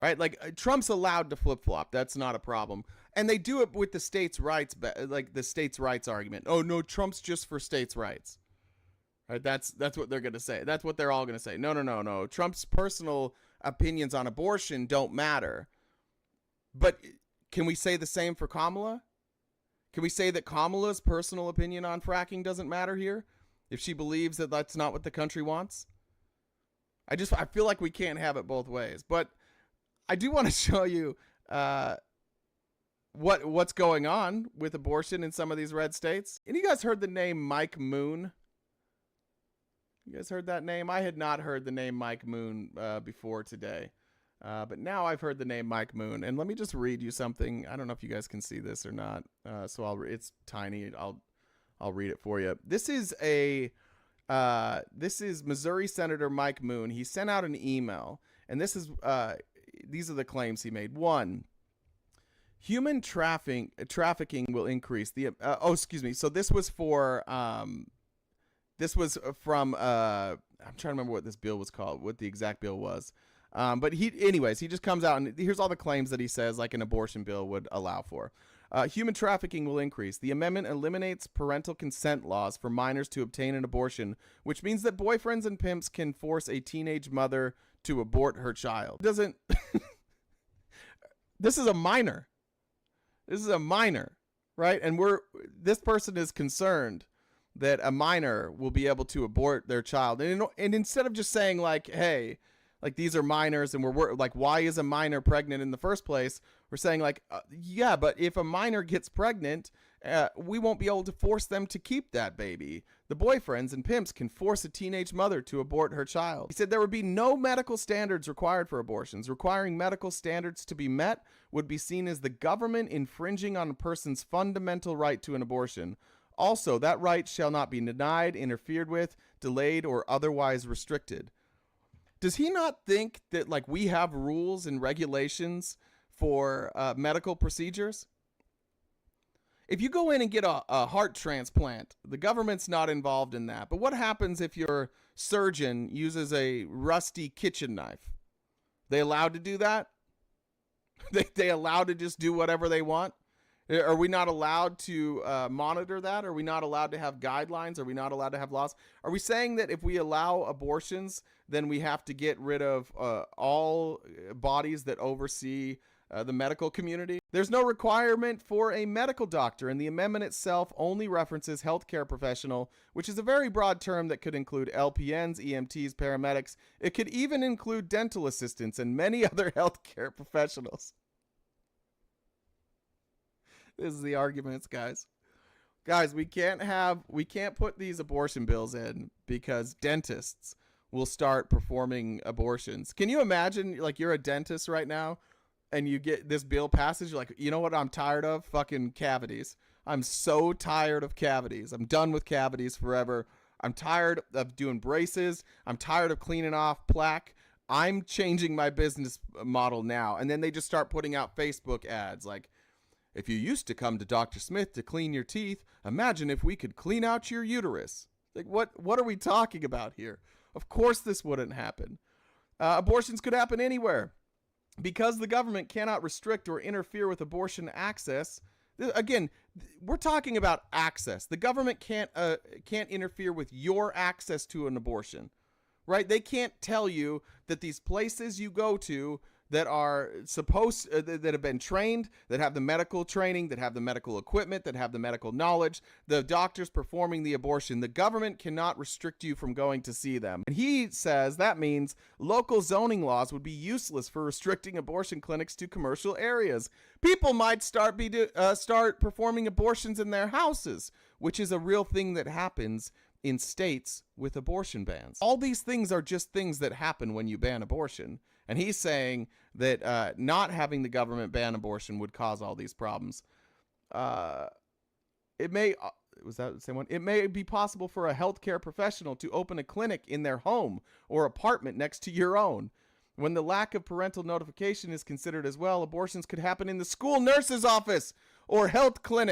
right? Like Trump's allowed to flip flop. That's not a problem. And they do it with the states' rights, like the states' rights argument. Oh no, Trump's just for states' rights. Right? That's what they're gonna say. That's what they're all gonna say. No, no, no, no. Trump's personal opinions on abortion don't matter. But can we say the same for Kamala? Can we say that Kamala's personal opinion on fracking doesn't matter here if she believes that that's not what the country wants? I feel like we can't have it both ways. But I do want to show you what's going on with abortion in some of these red states. And you guys heard the name Mike Moon? You guys heard that name? I had not heard the name Mike Moon before today. But now I've heard the name Mike Moon, and let me just read you something. I don't know if you guys can see this or not. So it's tiny. I'll read it for you. This is Missouri Senator Mike Moon. He sent out an email, and these are the claims he made. 1, human trafficking will increase. So this was for this was from I'm trying to remember what this bill was called, what the exact bill was. But he just comes out and here's all the claims that he says like an abortion bill would allow for. Human trafficking will increase. The amendment eliminates parental consent laws for minors to obtain an abortion, which means that boyfriends and pimps can force a teenage mother to abort her child. This is a minor. This is a minor, right? And this person is concerned that a minor will be able to abort their child. And instead of just saying like, hey, like these are minors and we're like, why is a minor pregnant in the first place? We're saying like, yeah, but if a minor gets pregnant, we won't be able to force them to keep that baby. The boyfriends and pimps can force a teenage mother to abort her child. He said there would be no medical standards required for abortions. Requiring medical standards to be met would be seen as the government infringing on a person's fundamental right to an abortion. Also, that right shall not be denied, interfered with, delayed, or otherwise restricted. Does he not think that like we have rules and regulations for medical procedures? If you go in and get a heart transplant, the government's not involved in that. But what happens if your surgeon uses a rusty kitchen knife? They allowed to do that? They allowed to just do whatever they want? Are we not allowed to monitor that? Are we not allowed to have guidelines? Are we not allowed to have laws? Are we saying that if we allow abortions, then we have to get rid of all bodies that oversee the medical community? There's no requirement for a medical doctor, and the amendment itself only references healthcare professional, which is a very broad term that could include LPNs, EMTs, paramedics. It could even include dental assistants and many other healthcare professionals. This is the arguments, guys. Guys, we can't put these abortion bills in because dentists will start performing abortions. Can you imagine, like, you're a dentist right now and you get this bill passes, you're like, you know what I'm tired of? Fucking cavities. I'm so tired of cavities. I'm done with cavities forever. I'm tired of doing braces. I'm tired of cleaning off plaque. I'm changing my business model now. And then they just start putting out Facebook ads like, if you used to come to Dr. Smith to clean your teeth, imagine if we could clean out your uterus. Like, what are we talking about here? Of course this wouldn't happen. Abortions could happen anywhere. Because the government cannot restrict or interfere with abortion access. Again, we're talking about access. The government can't interfere with your access to an abortion, right? They can't tell you that these places you go to that are supposed that have been trained, that have the medical training, that have the medical equipment, that have the medical knowledge, the doctors performing the abortion, the government cannot restrict you from going to see them. And he says that means local zoning laws would be useless for restricting abortion clinics to commercial areas. People might start performing abortions in their houses, which is a real thing that happens in states with abortion bans. All these things are just things that happen when you ban abortion. And he's saying that not having the government ban abortion would cause all these problems. It may, was that the same one? It may be possible for a healthcare professional to open a clinic in their home or apartment next to your own. When the lack of parental notification is considered as well, abortions could happen in the school nurse's office or health clinic.